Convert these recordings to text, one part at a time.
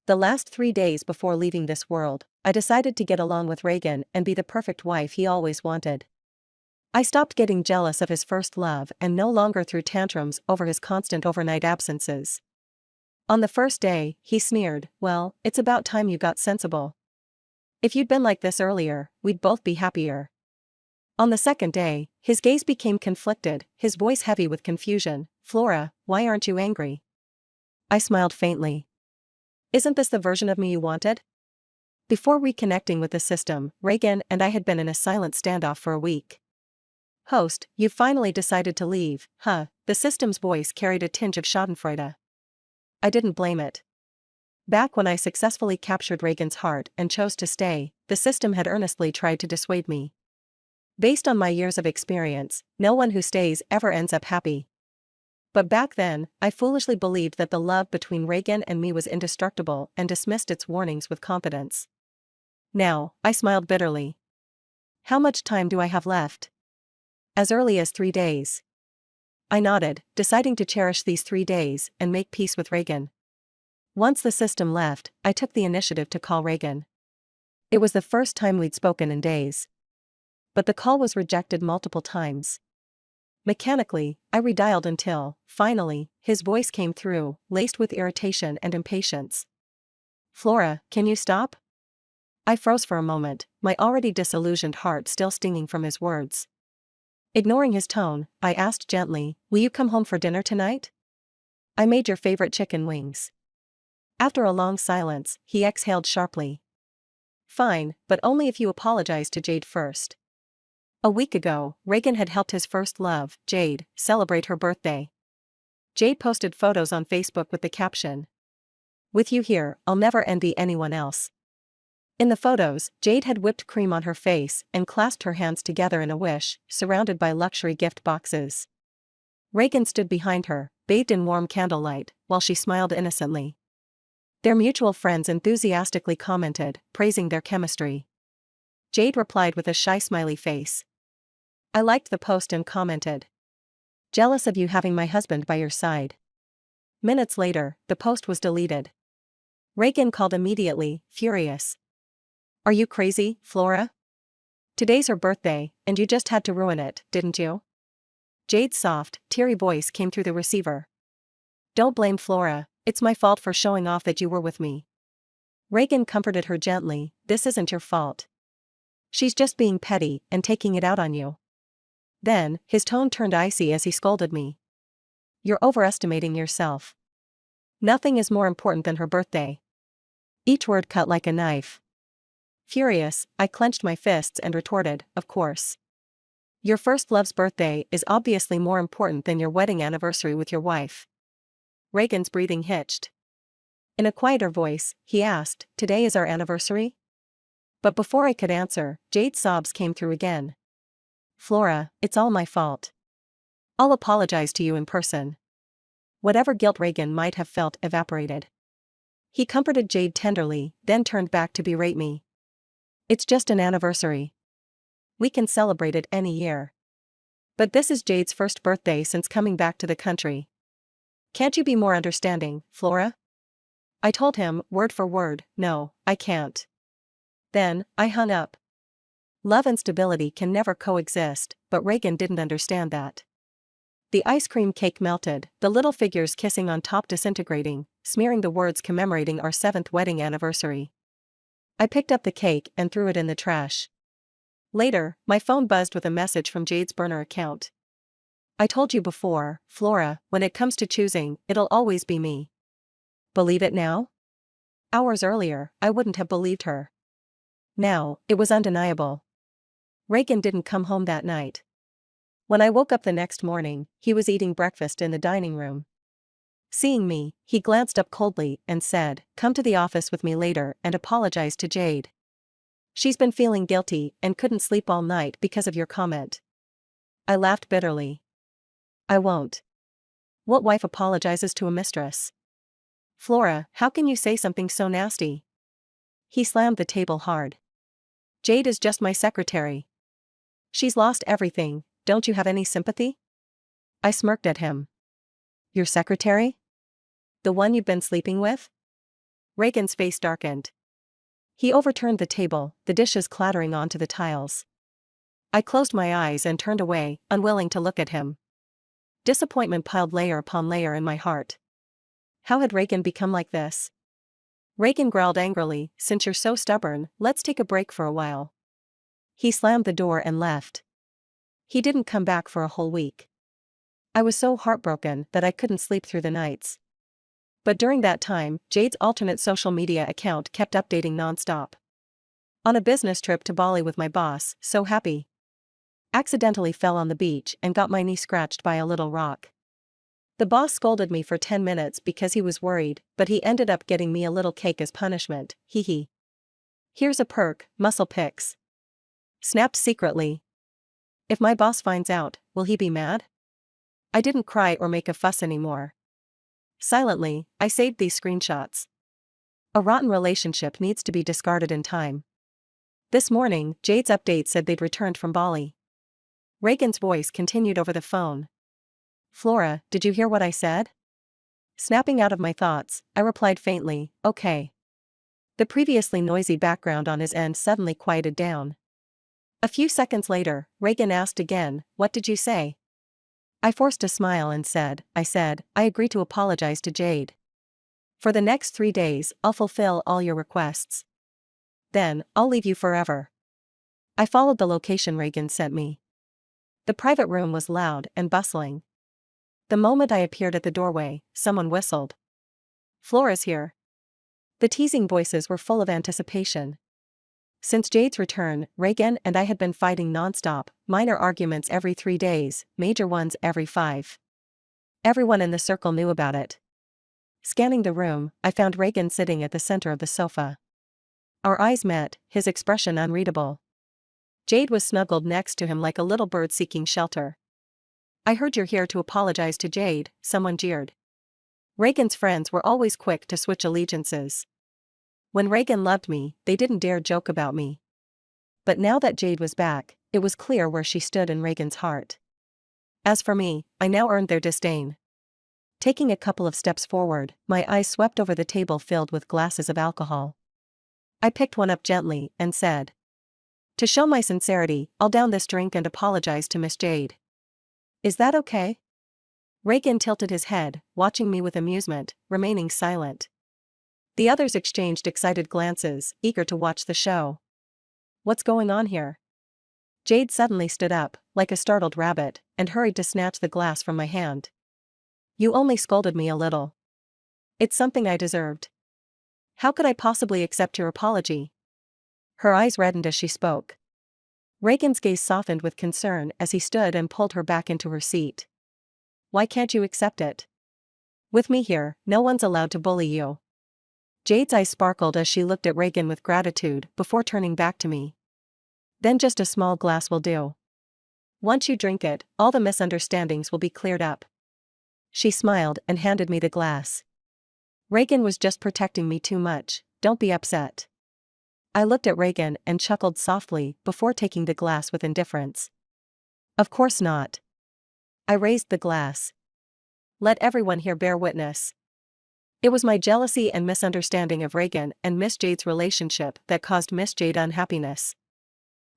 The last 3 days before leaving this world, I decided to get along with Reagan and be the perfect wife he always wanted. I stopped getting jealous of his first love and no longer threw tantrums over his constant overnight absences. On the first day, he sneered, "Well, it's about time you got sensible. If you'd been like this earlier, we'd both be happier." On the second day, his gaze became conflicted, his voice heavy with confusion. "Flora, why aren't you angry?" I smiled faintly. "Isn't this the version of me you wanted?" Before reconnecting with the system, Reagan and I had been in a silent standoff for a week. "Host, you finally decided to leave, huh?" The system's voice carried a tinge of schadenfreude. I didn't blame it. Back when I successfully captured Reagan's heart and chose to stay, the system had earnestly tried to dissuade me. Based on my years of experience, no one who stays ever ends up happy. But back then, I foolishly believed that the love between Reagan and me was indestructible and dismissed its warnings with confidence. Now, I smiled bitterly. How much time do I have left? As early as 3 days. I nodded, deciding to cherish these 3 days and make peace with Reagan. Once the system left, I took the initiative to call Reagan. It was the first time we'd spoken in days. But the call was rejected multiple times. Mechanically, I redialed until, finally, his voice came through, laced with irritation and impatience. "Flora, can you stop?" I froze for a moment, my already disillusioned heart still stinging from his words. Ignoring his tone, I asked gently, "Will you come home for dinner tonight? I made your favorite chicken wings." After a long silence, he exhaled sharply. "Fine, but only if you apologize to Jade first." A week ago, Reagan had helped his first love, Jade, celebrate her birthday. Jade posted photos on Facebook with the caption, "With you here, I'll never envy anyone else." In the photos, Jade had whipped cream on her face and clasped her hands together in a wish, surrounded by luxury gift boxes. Reagan stood behind her, bathed in warm candlelight, while she smiled innocently. Their mutual friends enthusiastically commented, praising their chemistry. Jade replied with a shy smiley face. I liked the post and commented, "Jealous of you having my husband by your side." Minutes later, the post was deleted. Reagan called immediately, furious. "Are you crazy, Flora? Today's her birthday, and you just had to ruin it, didn't you?" Jade's soft, teary voice came through the receiver. "Don't blame Flora, it's my fault for showing off that you were with me." Reagan comforted her gently, "This isn't your fault. She's just being petty and taking it out on you." Then, his tone turned icy as he scolded me. "You're overestimating yourself. Nothing is more important than her birthday." Each word cut like a knife. Furious, I clenched my fists and retorted, "Of course. Your first love's birthday is obviously more important than your wedding anniversary with your wife." Reagan's breathing hitched. In a quieter voice, he asked, "Today is our anniversary?" But before I could answer, Jade's sobs came through again. "Flora, it's all my fault. I'll apologize to you in person." Whatever guilt Reagan might have felt evaporated. He comforted Jade tenderly, then turned back to berate me. "It's just an anniversary. We can celebrate it any year. But this is Jade's first birthday since coming back to the country. Can't you be more understanding, Flora?" I told him, word for word, "No, I can't." Then, I hung up. Love and stability can never coexist, but Reagan didn't understand that. The ice cream cake melted, the little figures kissing on top disintegrating, smearing the words commemorating our 7th wedding anniversary. I picked up the cake and threw it in the trash. Later, my phone buzzed with a message from Jade's burner account. "I told you before, Flora, when it comes to choosing, it'll always be me. Believe it now?" Hours earlier, I wouldn't have believed her. Now, it was undeniable. Reagan didn't come home that night. When I woke up the next morning, he was eating breakfast in the dining room. Seeing me, he glanced up coldly and said, "Come to the office with me later and apologize to Jade. She's been feeling guilty and couldn't sleep all night because of your comment." I laughed bitterly. "I won't. What wife apologizes to a mistress? Flora, how can you say something so nasty?" He slammed the table hard. "Jade is just my secretary. She's lost everything, don't you have any sympathy?" I smirked at him. "Your secretary? The one you've been sleeping with?" Reagan's face darkened. He overturned the table, the dishes clattering onto the tiles. I closed my eyes and turned away, unwilling to look at him. Disappointment piled layer upon layer in my heart. How had Reagan become like this? Reagan growled angrily, "Since you're so stubborn, let's take a break for a while." He slammed the door and left. He didn't come back for a whole week. I was so heartbroken that I couldn't sleep through the nights. But during that time, Jade's alternate social media account kept updating nonstop. On a business trip to Bali with my boss, so happy. Accidentally fell on the beach and got my knee scratched by a little rock. The boss scolded me for 10 minutes because he was worried, but he ended up getting me a little cake as punishment, hee hee. Here's a perk, muscle pics. Snapped secretly. If my boss finds out, will he be mad? I didn't cry or make a fuss anymore. Silently, I saved these screenshots. A rotten relationship needs to be discarded in time. This morning, Jade's update said they'd returned from Bali. Reagan's voice continued over the phone. "Flora, did you hear what I said?" Snapping out of my thoughts, I replied faintly, "Okay." The previously noisy background on his end suddenly quieted down. A few seconds later, Reagan asked again, "What did you say?" I forced a smile and said, I agree to apologize to Jade. For the next 3 days, I'll fulfill all your requests. Then, I'll leave you forever." I followed the location Reagan sent me. The private room was loud and bustling. The moment I appeared at the doorway, someone whistled. "Flora's here." The teasing voices were full of anticipation. Since Jade's return, Reagan and I had been fighting nonstop, minor arguments every 3 days, major ones every 5. Everyone in the circle knew about it. Scanning the room, I found Reagan sitting at the center of the sofa. Our eyes met, his expression unreadable. Jade was snuggled next to him like a little bird seeking shelter. "I heard you're here to apologize to Jade," someone jeered. Reagan's friends were always quick to switch allegiances. When Reagan loved me, they didn't dare joke about me. But now that Jade was back, it was clear where she stood in Reagan's heart. As for me, I now earned their disdain. Taking a couple of steps forward, my eyes swept over the table filled with glasses of alcohol. I picked one up gently and said, "To show my sincerity, I'll down this drink and apologize to Miss Jade. Is that okay?" Reagan tilted his head, watching me with amusement, remaining silent. The others exchanged excited glances, eager to watch the show. "What's going on here?" Jade suddenly stood up, like a startled rabbit, and hurried to snatch the glass from my hand. "You only scolded me a little. It's something I deserved. How could I possibly accept your apology?" Her eyes reddened as she spoke. Reagan's gaze softened with concern as he stood and pulled her back into her seat. "Why can't you accept it? With me here, no one's allowed to bully you." Jade's eyes sparkled as she looked at Reagan with gratitude before turning back to me. "Then just a small glass will do. Once you drink it, all the misunderstandings will be cleared up." She smiled and handed me the glass. "Reagan was just protecting me too much, don't be upset." I looked at Reagan and chuckled softly before taking the glass with indifference. "Of course not." I raised the glass. "Let everyone here bear witness. It was my jealousy and misunderstanding of Reagan and Miss Jade's relationship that caused Miss Jade unhappiness.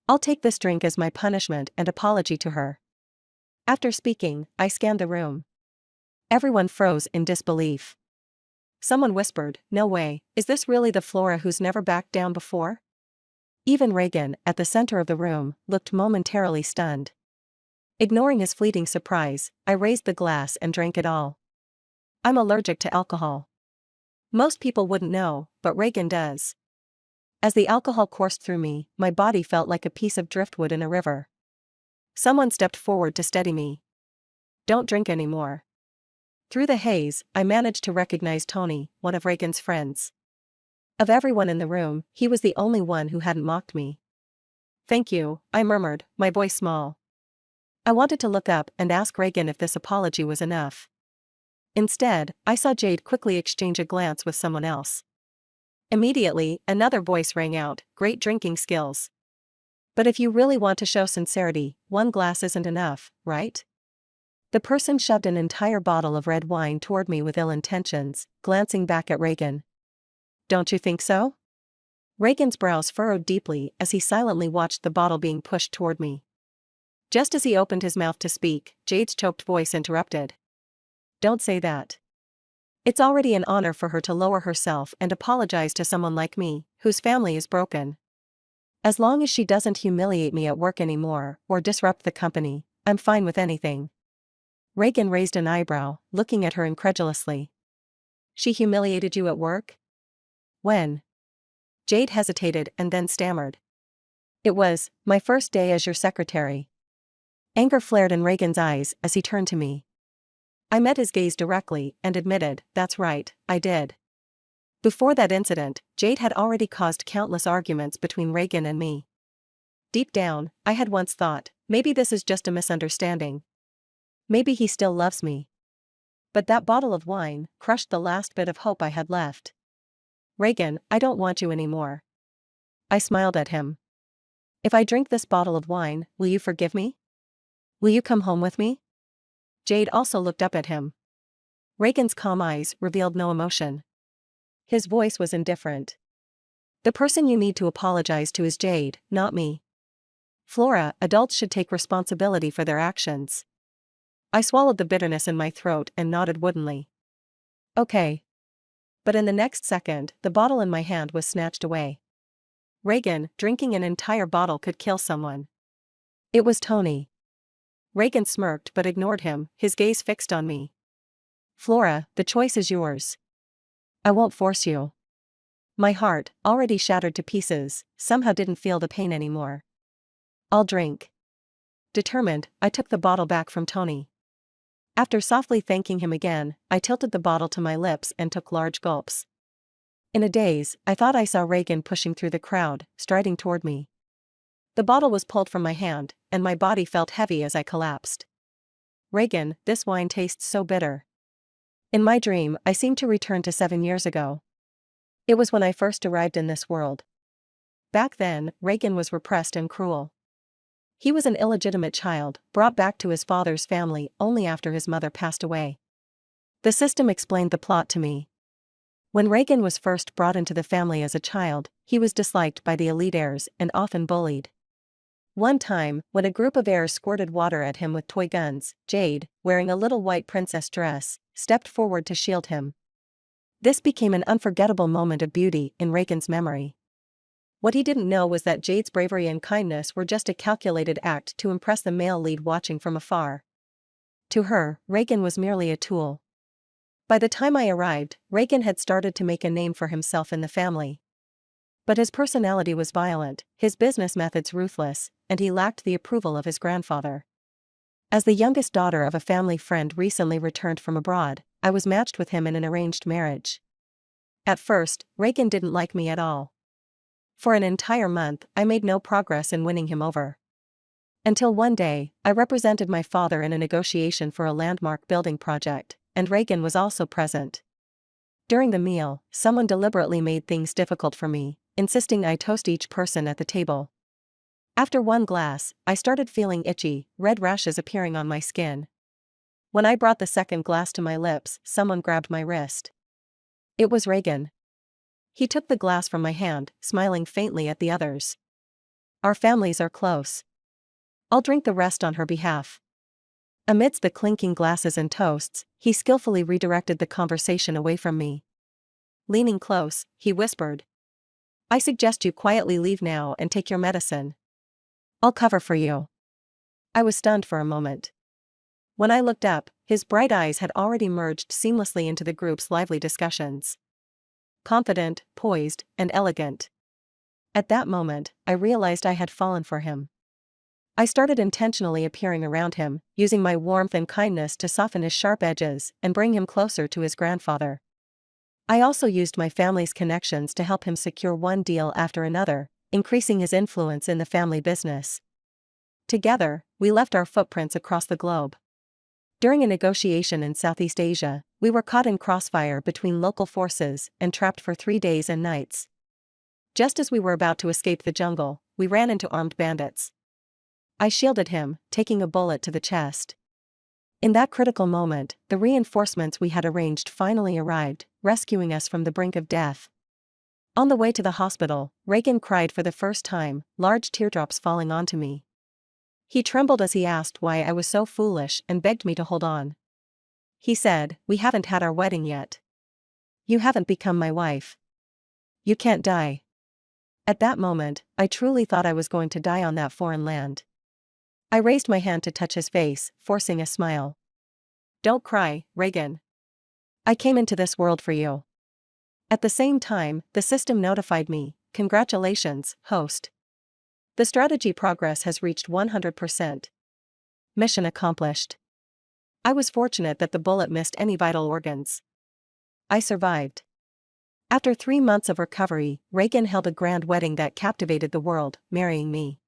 I'll take this drink as my punishment and apology to her." After speaking, I scanned the room. Everyone froze in disbelief. Someone whispered, "No way, is this really the Flora who's never backed down before?" Even Reagan, at the center of the room, looked momentarily stunned. Ignoring his fleeting surprise, I raised the glass and drank it all. I'm allergic to alcohol. Most people wouldn't know, but Reagan does. As the alcohol coursed through me, my body felt like a piece of driftwood in a river. Someone stepped forward to steady me. "Don't drink anymore." Through the haze, I managed to recognize Tony, one of Reagan's friends. Of everyone in the room, he was the only one who hadn't mocked me. "Thank you," I murmured, my voice small. I wanted to look up and ask Reagan if this apology was enough. Instead, I saw Jade quickly exchange a glance with someone else. Immediately, another voice rang out, "Great drinking skills. But if you really want to show sincerity, 1 glass isn't enough, right?" The person shoved an entire bottle of red wine toward me with ill intentions, glancing back at Reagan. Don't you think so? Reagan's brows furrowed deeply as he silently watched the bottle being pushed toward me. Just as he opened his mouth to speak, Jade's choked voice interrupted. Don't say that. It's already an honor for her to lower herself and apologize to someone like me, whose family is broken. As long as she doesn't humiliate me at work anymore or disrupt the company, I'm fine with anything. Reagan raised an eyebrow, looking at her incredulously. She humiliated you at work? When? Jade hesitated and then stammered. It was my first day as your secretary. Anger flared in Reagan's eyes as he turned to me. I met his gaze directly and admitted, that's right, I did. Before that incident, Jade had already caused countless arguments between Reagan and me. Deep down, I had once thought, maybe this is just a misunderstanding. Maybe he still loves me. But that bottle of wine crushed the last bit of hope I had left. Reagan, I don't want you anymore. I smiled at him. If I drink this bottle of wine, will you forgive me? Will you come home with me? Jade also looked up at him. Reagan's calm eyes revealed no emotion. His voice was indifferent. The person you need to apologize to is Jade, not me. Flora, adults should take responsibility for their actions. I swallowed the bitterness in my throat and nodded woodenly. Okay. But in the next second, the bottle in my hand was snatched away. Reagan, drinking an entire bottle could kill someone. It was Tony. Reagan smirked but ignored him, his gaze fixed on me. Flora, the choice is yours. I won't force you. My heart, already shattered to pieces, somehow didn't feel the pain anymore. I'll drink. Determined, I took the bottle back from Tony. After softly thanking him again, I tilted the bottle to my lips and took large gulps. In a daze, I thought I saw Reagan pushing through the crowd, striding toward me. The bottle was pulled from my hand, and my body felt heavy as I collapsed. Reagan, this wine tastes so bitter. In my dream, I seemed to return to 7 years ago. It was when I first arrived in this world. Back then, Reagan was repressed and cruel. He was an illegitimate child, brought back to his father's family only after his mother passed away. The system explained the plot to me. When Reagan was first brought into the family as a child, he was disliked by the elite heirs and often bullied. One time, when a group of heirs squirted water at him with toy guns, Jade, wearing a little white princess dress, stepped forward to shield him. This became an unforgettable moment of beauty in Reagan's memory. What he didn't know was that Jade's bravery and kindness were just a calculated act to impress the male lead watching from afar. To her, Reagan was merely a tool. By the time I arrived, Reagan had started to make a name for himself in the family. But his personality was violent, his business methods ruthless, and he lacked the approval of his grandfather. As the youngest daughter of a family friend recently returned from abroad, I was matched with him in an arranged marriage. At first, Reagan didn't like me at all. For an entire month, I made no progress in winning him over. Until one day, I represented my father in a negotiation for a landmark building project, and Reagan was also present. During the meal, someone deliberately made things difficult for me, insisting I toast each person at the table. After one glass, I started feeling itchy, red rashes appearing on my skin. When I brought the second glass to my lips, someone grabbed my wrist. It was Reagan. He took the glass from my hand, smiling faintly at the others. Our families are close. I'll drink the rest on her behalf. Amidst the clinking glasses and toasts, he skillfully redirected the conversation away from me. Leaning close, he whispered. I suggest you quietly leave now and take your medicine. I'll cover for you. I was stunned for a moment. When I looked up, his bright eyes had already merged seamlessly into the group's lively discussions. Confident, poised, and elegant. At that moment, I realized I had fallen for him. I started intentionally appearing around him, using my warmth and kindness to soften his sharp edges and bring him closer to his grandfather. I also used my family's connections to help him secure one deal after another, increasing his influence in the family business. Together, we left our footprints across the globe. During a negotiation in Southeast Asia, we were caught in crossfire between local forces and trapped for 3 days and nights. Just as we were about to escape the jungle, we ran into armed bandits. I shielded him, taking a bullet to the chest. In that critical moment, the reinforcements we had arranged finally arrived, rescuing us from the brink of death. On the way to the hospital, Reagan cried for the first time, large teardrops falling onto me. He trembled as he asked why I was so foolish and begged me to hold on. He said, "We haven't had our wedding yet. You haven't become my wife. You can't die." At that moment, I truly thought I was going to die on that foreign land. I raised my hand to touch his face, forcing a smile. "Don't cry, Reagan. I came into this world for you." At the same time, the system notified me, "Congratulations, host. The strategy progress has reached 100%. Mission accomplished." I was fortunate that the bullet missed any vital organs. I survived. After 3 months of recovery, Reagan held a grand wedding that captivated the world, marrying me.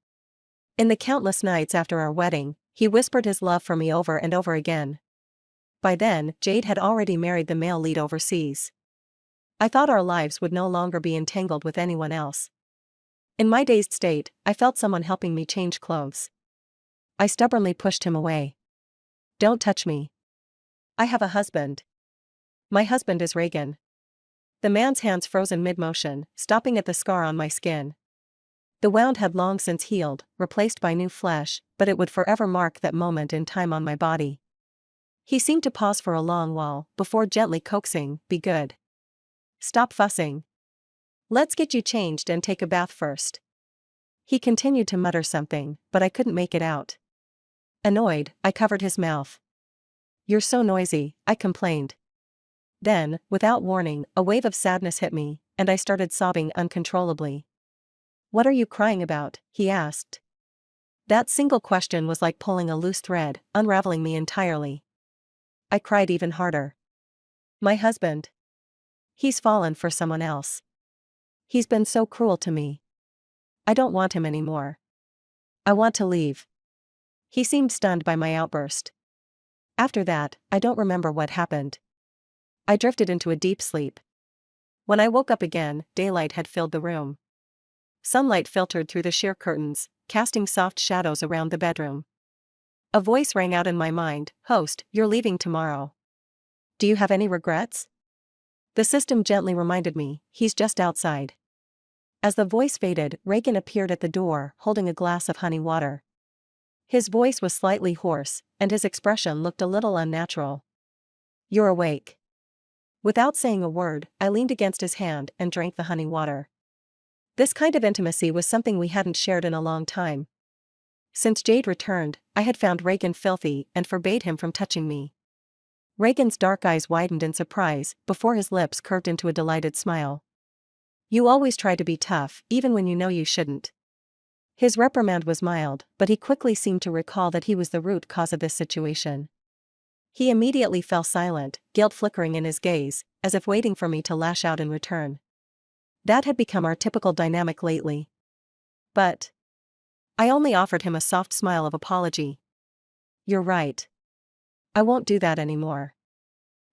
In the countless nights after our wedding, he whispered his love for me over and over again. By then, Jade had already married the male lead overseas. I thought our lives would no longer be entangled with anyone else. In my dazed state, I felt someone helping me change clothes. I stubbornly pushed him away. "Don't touch me. I have a husband. My husband is Reagan." The man's hands froze in mid-motion, stopping at the scar on my skin. The wound had long since healed, replaced by new flesh, but it would forever mark that moment in time on my body. He seemed to pause for a long while, before gently coaxing, "Be good. Stop fussing. Let's get you changed and take a bath first." He continued to mutter something, but I couldn't make it out. Annoyed, I covered his mouth. "You're so noisy," I complained. Then, without warning, a wave of sadness hit me, and I started sobbing uncontrollably. "What are you crying about?" he asked. That single question was like pulling a loose thread, unraveling me entirely. I cried even harder. "My husband. He's fallen for someone else. He's been so cruel to me. I don't want him anymore. I want to leave." He seemed stunned by my outburst. After that, I don't remember what happened. I drifted into a deep sleep. When I woke up again, daylight had filled the room. Sunlight filtered through the sheer curtains, casting soft shadows around the bedroom. A voice rang out in my mind, "Host, you're leaving tomorrow. Do you have any regrets?" The system gently reminded me, "He's just outside." As the voice faded, Reagan appeared at the door, holding a glass of honey water. His voice was slightly hoarse, and his expression looked a little unnatural. "You're awake." Without saying a word, I leaned against his hand and drank the honey water. This kind of intimacy was something we hadn't shared in a long time. Since Jade returned, I had found Reagan filthy and forbade him from touching me. Reagan's dark eyes widened in surprise, before his lips curved into a delighted smile. "You always try to be tough, even when you know you shouldn't." His reprimand was mild, but he quickly seemed to recall that he was the root cause of this situation. He immediately fell silent, guilt flickering in his gaze, as if waiting for me to lash out in return. That had become our typical dynamic lately. But I only offered him a soft smile of apology. "You're right. I won't do that anymore."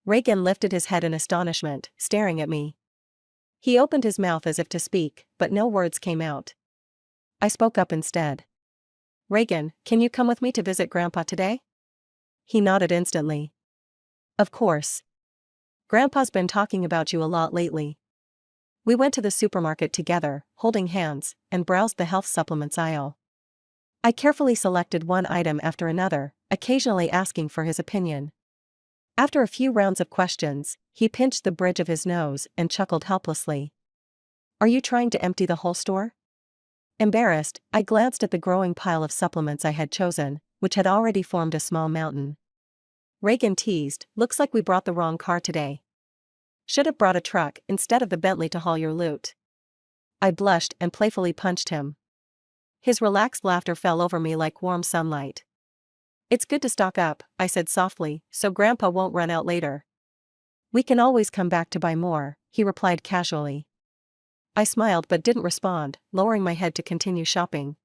Reagan lifted his head in astonishment, staring at me. He opened his mouth as if to speak, but no words came out. I spoke up instead. "Reagan, can you come with me to visit Grandpa today?" He nodded instantly. "Of course. Grandpa's been talking about you a lot lately." We went to the supermarket together, holding hands, and browsed the health supplements aisle. I carefully selected one item after another, occasionally asking for his opinion. After a few rounds of questions, he pinched the bridge of his nose and chuckled helplessly. "Are you trying to empty the whole store?" Embarrassed, I glanced at the growing pile of supplements I had chosen, which had already formed a small mountain. Reagan teased, "Looks like we brought the wrong car today. Should have brought a truck instead of the Bentley to haul your loot." I blushed and playfully punched him. His relaxed laughter fell over me like warm sunlight. "It's good to stock up," I said softly, "so Grandpa won't run out later." "We can always come back to buy more," he replied casually. I smiled but didn't respond, lowering my head to continue shopping.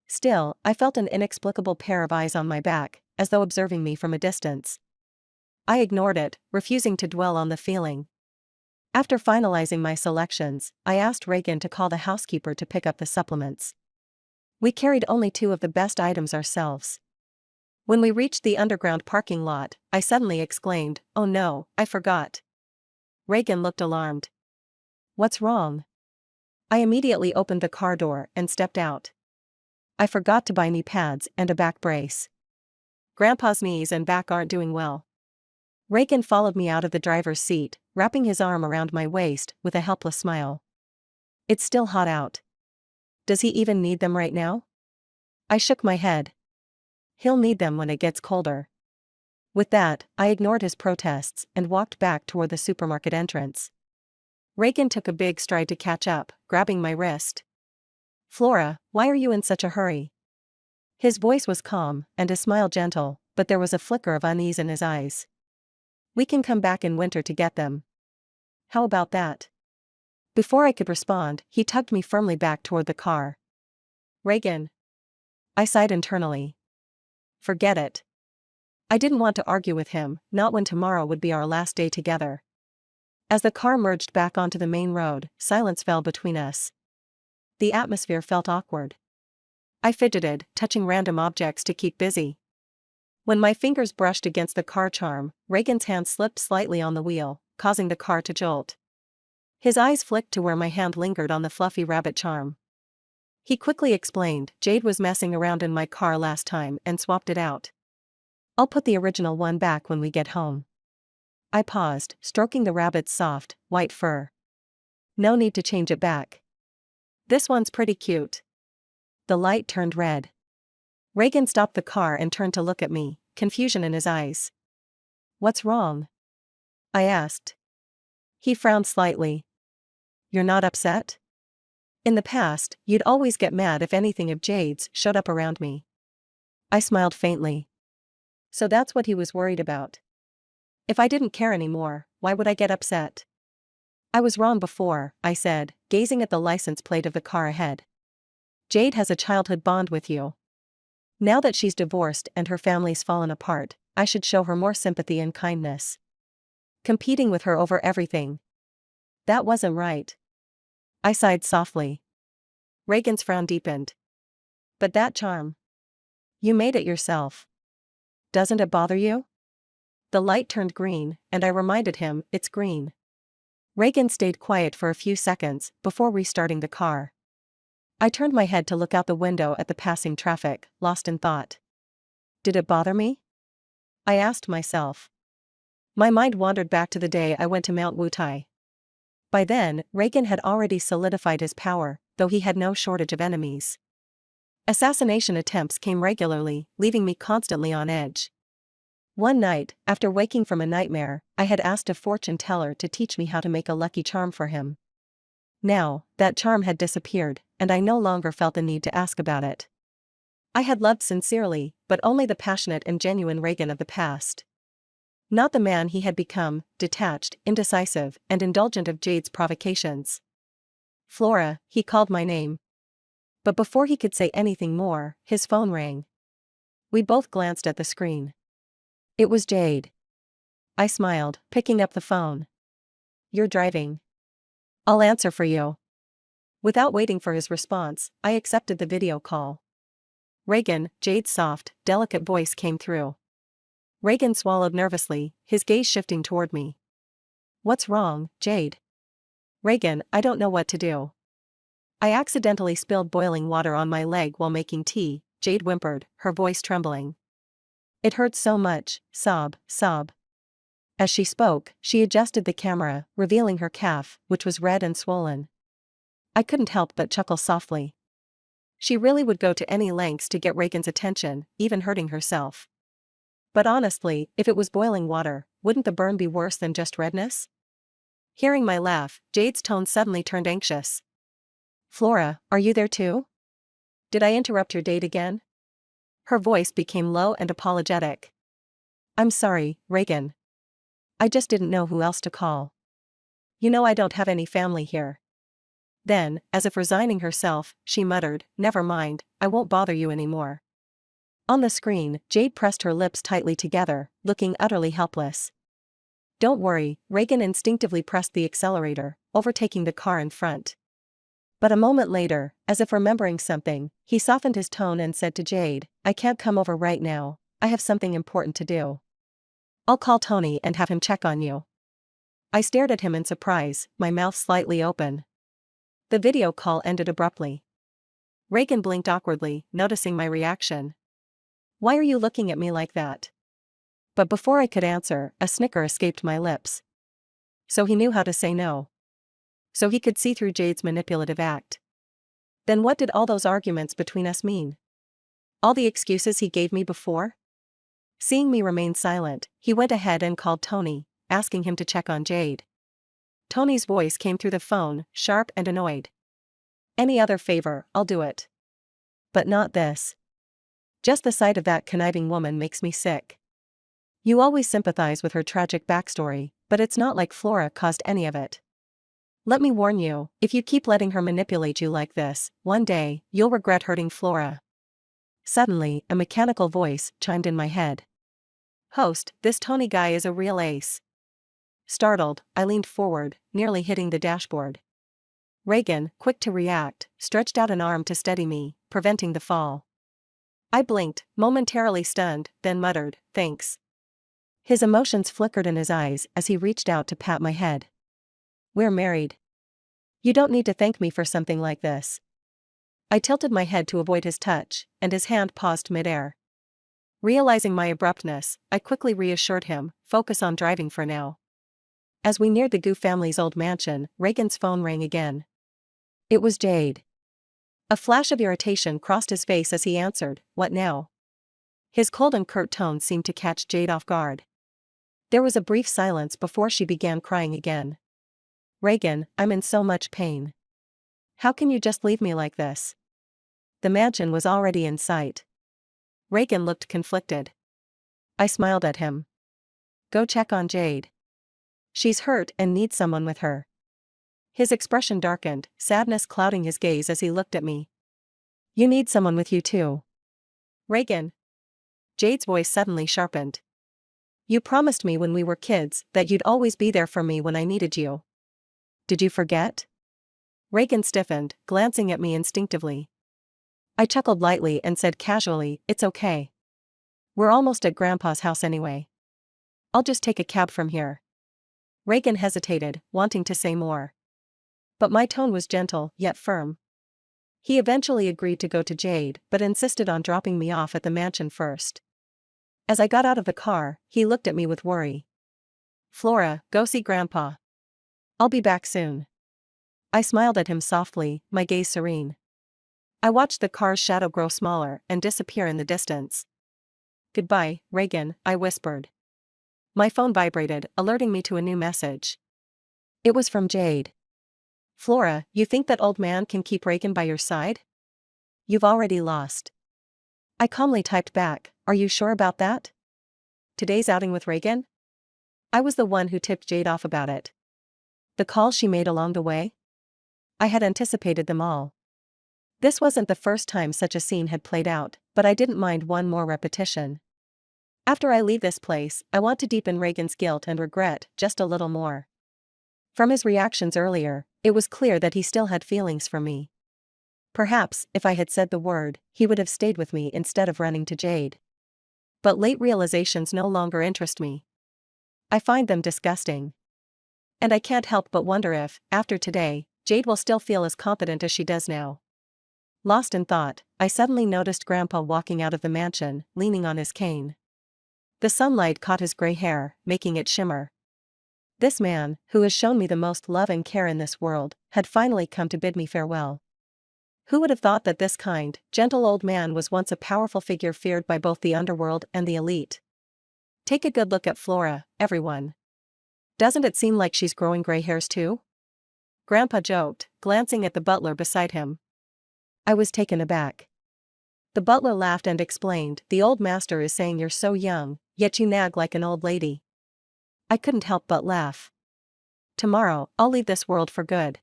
Still, I felt an inexplicable pair of eyes on my back, as though observing me from a distance. I ignored it, refusing to dwell on the feeling. After finalizing my selections, I asked Reagan to call the housekeeper to pick up the supplements. We carried only 2 of the best items ourselves. When we reached the underground parking lot, I suddenly exclaimed, "Oh no, I forgot." Reagan looked alarmed. "What's wrong?" I immediately opened the car door and stepped out. I forgot to buy knee pads and a back brace. Grandpa's knees and back aren't doing well. Reagan followed me out of the driver's seat, wrapping his arm around my waist with a helpless smile. It's still hot out. Does he even need them right now? I shook my head. He'll need them when it gets colder. With that, I ignored his protests and walked back toward the supermarket entrance. Reagan took a big stride to catch up, grabbing my wrist. Flora, why are you in such a hurry? His voice was calm and his smile gentle, but there was a flicker of unease in his eyes. We can come back in winter to get them. How about that? Before I could respond, he tugged me firmly back toward the car. Reagan. I sighed internally. Forget it. I didn't want to argue with him, not when tomorrow would be our last day together. As the car merged back onto the main road, silence fell between us. The atmosphere felt awkward. I fidgeted, touching random objects to keep busy. When my fingers brushed against the car charm, Reagan's hand slipped slightly on the wheel, causing the car to jolt. His eyes flicked to where my hand lingered on the fluffy rabbit charm. He quickly explained, Jade was messing around in my car last time and swapped it out. I'll put the original one back when we get home. I paused, stroking the rabbit's soft, white fur. No need to change it back. This one's pretty cute. The light turned red. Reagan stopped the car and turned to look at me, confusion in his eyes. What's wrong? I asked. He frowned slightly. You're not upset? In the past, you'd always get mad if anything of Jade's showed up around me. I smiled faintly. So that's what he was worried about. If I didn't care anymore, why would I get upset? I was wrong before, I said, gazing at the license plate of the car ahead. Jade has a childhood bond with you. Now that she's divorced and her family's fallen apart, I should show her more sympathy and kindness. Competing with her over everything. That wasn't right. I sighed softly. Reagan's frown deepened. But that charm. You made it yourself. Doesn't it bother you? The light turned green, and I reminded him, it's green. Reagan stayed quiet for a few seconds before restarting the car. I turned my head to look out the window at the passing traffic, lost in thought. Did it bother me? I asked myself. My mind wandered back to the day I went to Mount Wutai. By then, Reagan had already solidified his power, though he had no shortage of enemies. Assassination attempts came regularly, leaving me constantly on edge. One night, after waking from a nightmare, I had asked a fortune teller to teach me how to make a lucky charm for him. Now, that charm had disappeared, and I no longer felt the need to ask about it. I had loved sincerely, but only the passionate and genuine Reagan of the past. Not the man he had become, detached, indecisive, and indulgent of Jade's provocations. Flora, he called my name. But before he could say anything more, his phone rang. We both glanced at the screen. It was Jade. I smiled, picking up the phone. You're driving. I'll answer for you. Without waiting for his response, I accepted the video call. Reagan, Jade's soft, delicate voice came through. Reagan swallowed nervously, his gaze shifting toward me. What's wrong, Jade? Reagan, I don't know what to do. I accidentally spilled boiling water on my leg while making tea, Jade whimpered, her voice trembling. It hurts so much, sob, sob. As she spoke, she adjusted the camera, revealing her calf, which was red and swollen. I couldn't help but chuckle softly. She really would go to any lengths to get Reagan's attention, even hurting herself. But honestly, if it was boiling water, wouldn't the burn be worse than just redness? Hearing my laugh, Jade's tone suddenly turned anxious. Flora, are you there too? Did I interrupt your date again? Her voice became low and apologetic. I'm sorry, Reagan. I just didn't know who else to call. You know I don't have any family here. Then, as if resigning herself, she muttered, never mind, I won't bother you anymore. On the screen, Jade pressed her lips tightly together, looking utterly helpless. Don't worry, Reagan instinctively pressed the accelerator, overtaking the car in front. But a moment later, as if remembering something, he softened his tone and said to Jade, I can't come over right now, I have something important to do. I'll call Tony and have him check on you. I stared at him in surprise, my mouth slightly open. The video call ended abruptly. Reagan blinked awkwardly, noticing my reaction. "Why are you looking at me like that?" But before I could answer, a snicker escaped my lips. So he knew how to say no. So he could see through Jade's manipulative act. Then what did all those arguments between us mean? All the excuses he gave me before? Seeing me remain silent, he went ahead and called Tony, asking him to check on Jade. Tony's voice came through the phone, sharp and annoyed. "Any other favor, I'll do it. But not this. Just the sight of that conniving woman makes me sick. You always sympathize with her tragic backstory, but it's not like Flora caused any of it. Let me warn you, if you keep letting her manipulate you like this, one day, you'll regret hurting Flora." Suddenly, a mechanical voice chimed in my head. "Host, this Tony guy is a real ace." Startled, I leaned forward, nearly hitting the dashboard. Reagan, quick to react, stretched out an arm to steady me, preventing the fall. I blinked, momentarily stunned, then muttered, "Thanks." His emotions flickered in his eyes as he reached out to pat my head. "We're married. You don't need to thank me for something like this." I tilted my head to avoid his touch, and his hand paused midair. Realizing my abruptness, I quickly reassured him, "Focus on driving for now." As we neared the Gu family's old mansion, Reagan's phone rang again. It was Jade. A flash of irritation crossed his face as he answered, "What now?" His cold and curt tone seemed to catch Jade off guard. There was a brief silence before she began crying again. "Reagan, I'm in so much pain. How can you just leave me like this?" The mansion was already in sight. Reagan looked conflicted. I smiled at him. "Go check on Jade. She's hurt and needs someone with her." His expression darkened, sadness clouding his gaze as he looked at me. "You need someone with you too." "Reagan." Jade's voice suddenly sharpened. "You promised me when we were kids that you'd always be there for me when I needed you. Did you forget?" Reagan stiffened, glancing at me instinctively. I chuckled lightly and said casually, "It's okay. We're almost at Grandpa's house anyway. I'll just take a cab from here." Reagan hesitated, wanting to say more. But my tone was gentle, yet firm. He eventually agreed to go to Jade, but insisted on dropping me off at the mansion first. As I got out of the car, he looked at me with worry. "Flora, go see Grandpa. I'll be back soon." I smiled at him softly, my gaze serene. I watched the car's shadow grow smaller and disappear in the distance. "Goodbye, Reagan," I whispered. My phone vibrated, alerting me to a new message. It was from Jade. "Flora, you think that old man can keep Reagan by your side? You've already lost." I calmly typed back, "Are you sure about that? Today's outing with Reagan?" I was the one who tipped Jade off about it. The calls she made along the way? I had anticipated them all. This wasn't the first time such a scene had played out, but I didn't mind one more repetition. After I leave this place, I want to deepen Reagan's guilt and regret just a little more. From his reactions earlier, it was clear that he still had feelings for me. Perhaps, if I had said the word, he would have stayed with me instead of running to Jade. But late realizations no longer interest me. I find them disgusting. And I can't help but wonder if, after today, Jade will still feel as confident as she does now. Lost in thought, I suddenly noticed Grandpa walking out of the mansion, leaning on his cane. The sunlight caught his gray hair, making it shimmer. This man, who has shown me the most love and care in this world, had finally come to bid me farewell. Who would have thought that this kind, gentle old man was once a powerful figure feared by both the underworld and the elite? Take a good look at Flora, everyone. Doesn't it seem like she's growing gray hairs too? Grandpa joked, glancing at the butler beside him. I was taken aback. The butler laughed and explained, "The old master is saying you're so young, yet you nag like an old lady." I couldn't help but laugh. Tomorrow, I'll leave this world for good.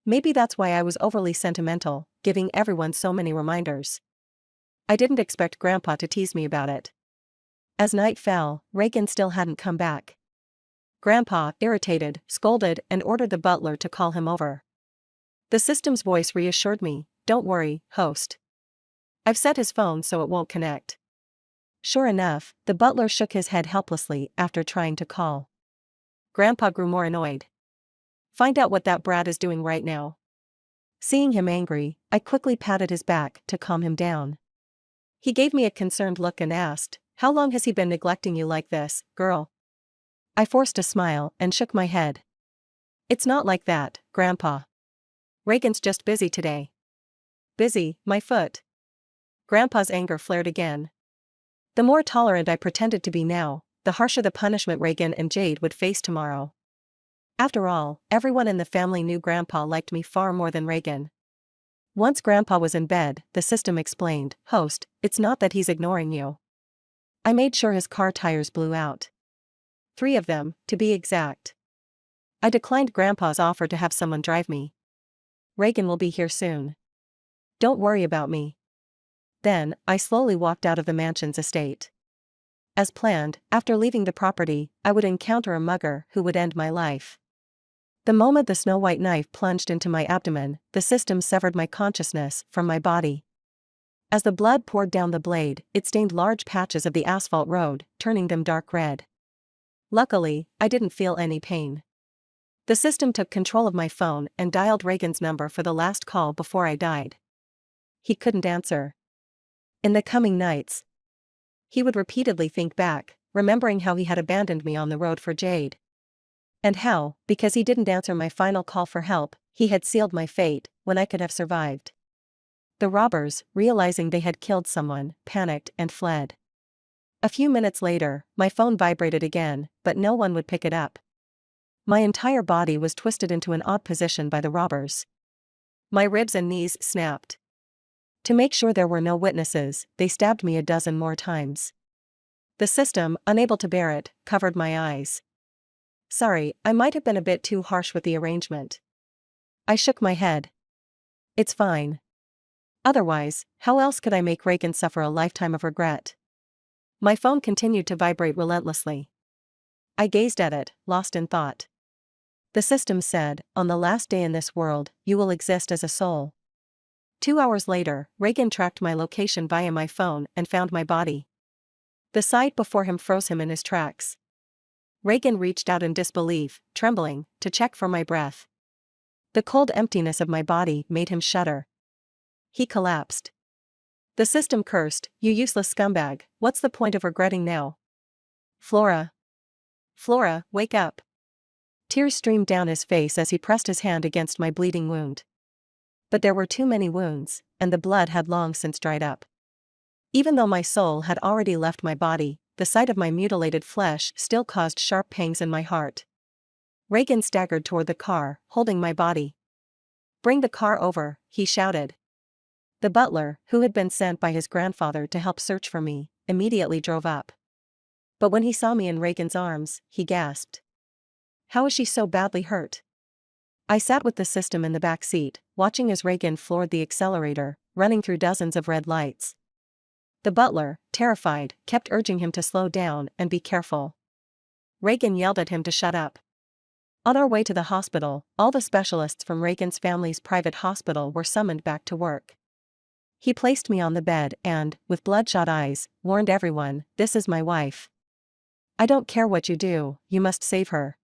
Maybe that's why I was overly sentimental, giving everyone so many reminders. I didn't expect Grandpa to tease me about it. As night fell, Reagan still hadn't come back. Grandpa, irritated, scolded and ordered the butler to call him over. The system's voice reassured me, "Don't worry, host. I've set his phone so it won't connect." Sure enough, the butler shook his head helplessly after trying to call. Grandpa grew more annoyed. "Find out what that brat is doing right now." Seeing him angry, I quickly patted his back to calm him down. He gave me a concerned look and asked, "How long has he been neglecting you like this, girl?" I forced a smile and shook my head. "It's not like that, Grandpa. Reagan's just busy today." "Busy, my foot." Grandpa's anger flared again. The more tolerant I pretended to be now, the harsher the punishment Reagan and Jade would face tomorrow. After all, everyone in the family knew Grandpa liked me far more than Reagan. Once Grandpa was in bed, the system explained, "Host, it's not that he's ignoring you. I made sure his car tires blew out. 3 of them, to be exact. I declined Grandpa's offer to have someone drive me. Reagan will be here soon. Don't worry about me." Then, I slowly walked out of the mansion's estate. As planned, after leaving the property, I would encounter a mugger who would end my life. The moment the snow-white knife plunged into my abdomen, the system severed my consciousness from my body. As the blood poured down the blade, it stained large patches of the asphalt road, turning them dark red. Luckily, I didn't feel any pain. The system took control of my phone and dialed Reagan's number for the last call before I died. He couldn't answer. In the coming nights, he would repeatedly think back, remembering how he had abandoned me on the road for Jade. And how, because he didn't answer my final call for help, he had sealed my fate when I could have survived. The robbers, realizing they had killed someone, panicked and fled. A few minutes later, my phone vibrated again, but no one would pick it up. My entire body was twisted into an odd position by the robbers. My ribs and knees snapped. To make sure there were no witnesses, they stabbed me a dozen more times. The system, unable to bear it, covered my eyes. "Sorry, I might have been a bit too harsh with the arrangement." I shook my head. "It's fine. Otherwise, how else could I make Reagan suffer a lifetime of regret?" My phone continued to vibrate relentlessly. I gazed at it, lost in thought. The system said, "On the last day in this world, you will exist as a soul." 2 hours later, Reagan tracked my location via my phone and found my body. The sight before him froze him in his tracks. Reagan reached out in disbelief, trembling, to check for my breath. The cold emptiness of my body made him shudder. He collapsed. The system cursed, "You useless scumbag, what's the point of regretting now? Flora. Flora, wake up." Tears streamed down his face as he pressed his hand against my bleeding wound. But there were too many wounds, and the blood had long since dried up. Even though my soul had already left my body, the sight of my mutilated flesh still caused sharp pangs in my heart. Reagan staggered toward the car, holding my body. "Bring the car over," he shouted. The butler, who had been sent by his grandfather to help search for me, immediately drove up. But when he saw me in Reagan's arms, he gasped. "How is she so badly hurt?" I sat with the system in the back seat, watching as Reagan floored the accelerator, running through dozens of red lights. The butler, terrified, kept urging him to slow down and be careful. Reagan yelled at him to shut up. On our way to the hospital, all the specialists from Reagan's family's private hospital were summoned back to work. He placed me on the bed and, with bloodshot eyes, warned everyone, "This is my wife. I don't care what you do, you must save her."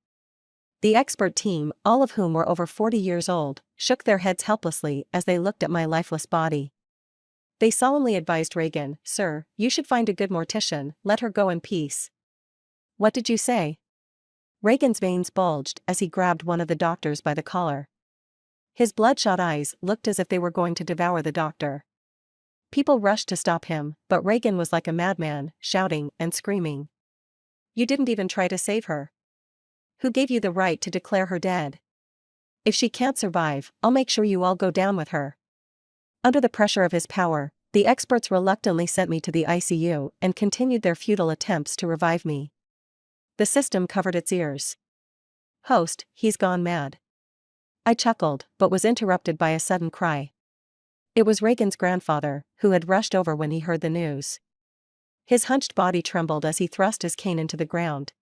The expert team, all of whom were over 40 years old, shook their heads helplessly as they looked at my lifeless body. They solemnly advised Reagan, "Sir, you should find a good mortician, let her go in peace." "What did you say?" Reagan's veins bulged as he grabbed one of the doctors by the collar. His bloodshot eyes looked as if they were going to devour the doctor. People rushed to stop him, but Reagan was like a madman, shouting and screaming. "You didn't even try to save her. Who gave you the right to declare her dead? If she can't survive, I'll make sure you all go down with her." Under the pressure of his power, the experts reluctantly sent me to the ICU and continued their futile attempts to revive me. The system covered its ears. "Host, he's gone mad." I chuckled, but was interrupted by a sudden cry. It was Reagan's grandfather, who had rushed over when he heard the news. His hunched body trembled as he thrust his cane into the ground.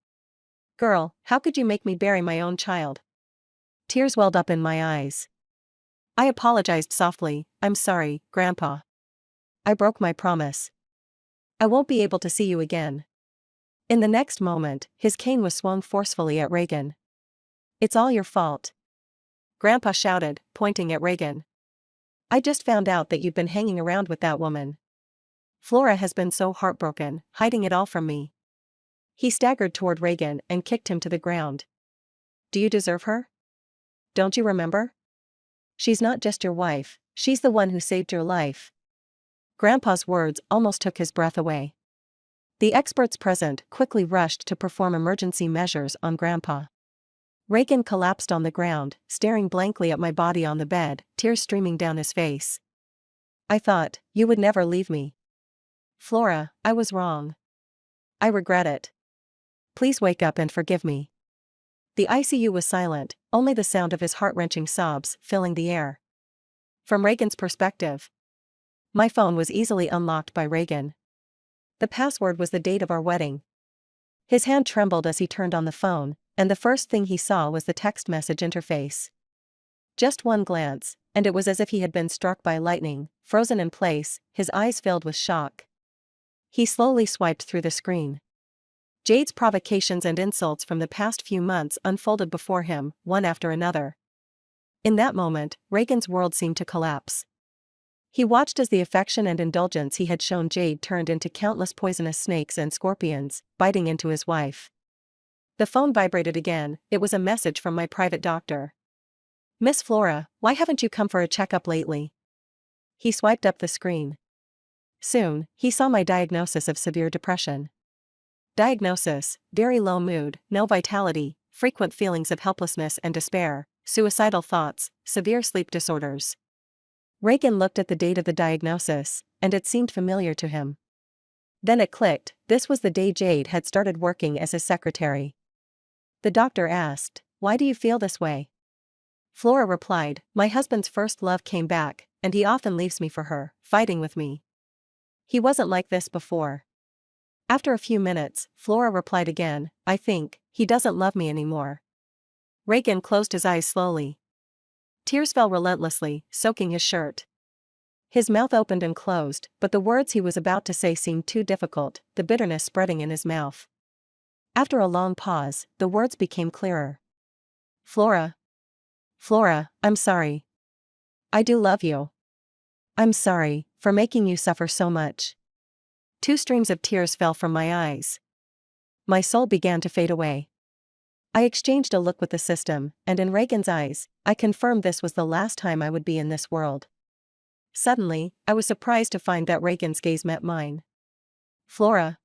"Girl, how could you make me bury my own child?" Tears welled up in my eyes. I apologized softly, "I'm sorry, Grandpa. I broke my promise. I won't be able to see you again." In the next moment, his cane was swung forcefully at Reagan. "It's all your fault," Grandpa shouted, pointing at Reagan. I just found out that you've been hanging around with that woman. Flora has been so heartbroken, hiding it all from me. He staggered toward Reagan and kicked him to the ground. Do you deserve her? Don't you remember? She's not just your wife, she's the one who saved your life. Grandpa's words almost took his breath away. The experts present quickly rushed to perform emergency measures on Grandpa. Reagan collapsed on the ground, staring blankly at my body on the bed, tears streaming down his face. I thought, you would never leave me. Flora, I was wrong. I regret it. Please wake up and forgive me. The ICU was silent, only the sound of his heart-wrenching sobs filling the air. From Reagan's perspective, my phone was easily unlocked by Reagan. The password was the date of our wedding. His hand trembled as he turned on the phone, and the first thing he saw was the text message interface. Just one glance, and it was as if he had been struck by lightning, frozen in place, his eyes filled with shock. He slowly swiped through the screen. Jade's provocations and insults from the past few months unfolded before him, one after another. In that moment, Reagan's world seemed to collapse. He watched as the affection and indulgence he had shown Jade turned into countless poisonous snakes and scorpions, biting into his wife. The phone vibrated again. It was a message from my private doctor. Miss Flora, why haven't you come for a checkup lately? He swiped up the screen. Soon, he saw my diagnosis of severe depression. Diagnosis: very low mood, no vitality, frequent feelings of helplessness and despair, suicidal thoughts, severe sleep disorders. Reagan looked at the date of the diagnosis, and it seemed familiar to him. Then it clicked, this was the day Jade had started working as his secretary. The doctor asked, "Why do you feel this way?" Flora replied, "My husband's first love came back, and he often leaves me for her, fighting with me. He wasn't like this before." After a few minutes, Flora replied again, "I think he doesn't love me anymore." Reagan closed his eyes slowly. Tears fell relentlessly, soaking his shirt. His mouth opened and closed, but the words he was about to say seemed too difficult, the bitterness spreading in his mouth. After a long pause, the words became clearer. Flora. Flora, I'm sorry. I do love you. I'm sorry for making you suffer so much. Two streams of tears fell from my eyes. My soul began to fade away. I exchanged a look with the system, and in Reagan's eyes, I confirmed this was the last time I would be in this world. Suddenly, I was surprised to find that Reagan's gaze met mine. Flora.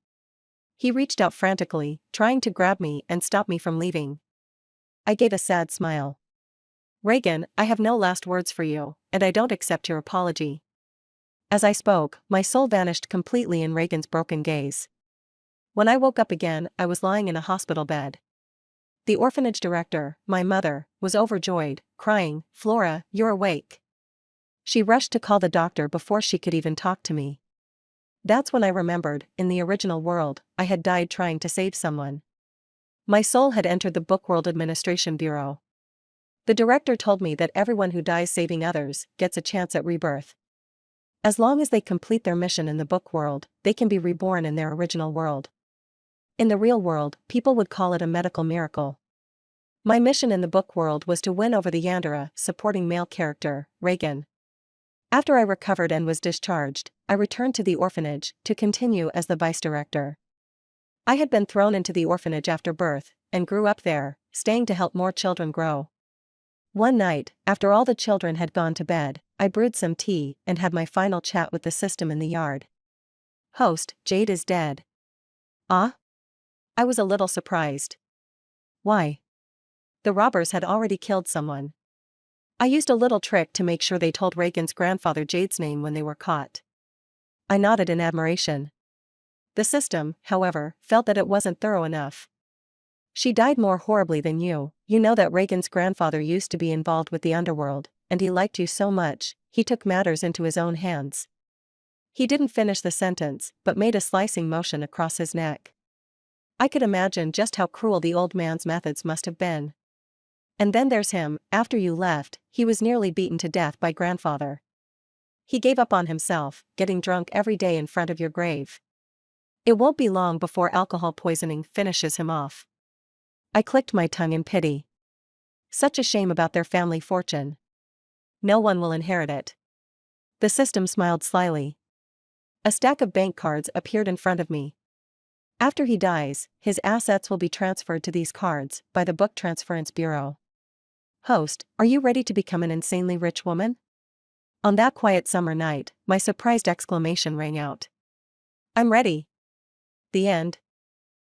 He reached out frantically, trying to grab me and stop me from leaving. I gave a sad smile. Reagan, I have no last words for you, and I don't accept your apology. As I spoke, my soul vanished completely in Reagan's broken gaze. When I woke up again, I was lying in a hospital bed. The orphanage director, my mother, was overjoyed, crying, "Flora, you're awake." She rushed to call the doctor before she could even talk to me. That's when I remembered, in the original world, I had died trying to save someone. My soul had entered the Bookworld Administration Bureau. The director told me that everyone who dies saving others gets a chance at rebirth. As long as they complete their mission in the book world, they can be reborn in their original world. In the real world, people would call it a medical miracle. My mission in the book world was to win over the Yandere supporting male character, Reagan. After I recovered and was discharged, I returned to the orphanage to continue as the vice director. I had been thrown into the orphanage after birth, and grew up there, staying to help more children grow. One night, after all the children had gone to bed, I brewed some tea and had my final chat with the system in the yard. Host, Jade is dead. Ah? I was a little surprised. Why? The robbers had already killed someone. I used a little trick to make sure they told Reagan's grandfather Jade's name when they were caught. I nodded in admiration. The system, however, felt that it wasn't thorough enough. She died more horribly than you. You know that Reagan's grandfather used to be involved with the underworld, and he liked you so much, he took matters into his own hands. He didn't finish the sentence, but made a slicing motion across his neck. I could imagine just how cruel the old man's methods must have been. And then there's him, after you left, he was nearly beaten to death by grandfather. He gave up on himself, getting drunk every day in front of your grave. It won't be long before alcohol poisoning finishes him off. I clicked my tongue in pity. Such a shame about their family fortune. No one will inherit it. The system smiled slyly. A stack of bank cards appeared in front of me. After he dies, his assets will be transferred to these cards by the Book Transference Bureau. Host, are you ready to become an insanely rich woman? On that quiet summer night, my surprised exclamation rang out. I'm ready. The end.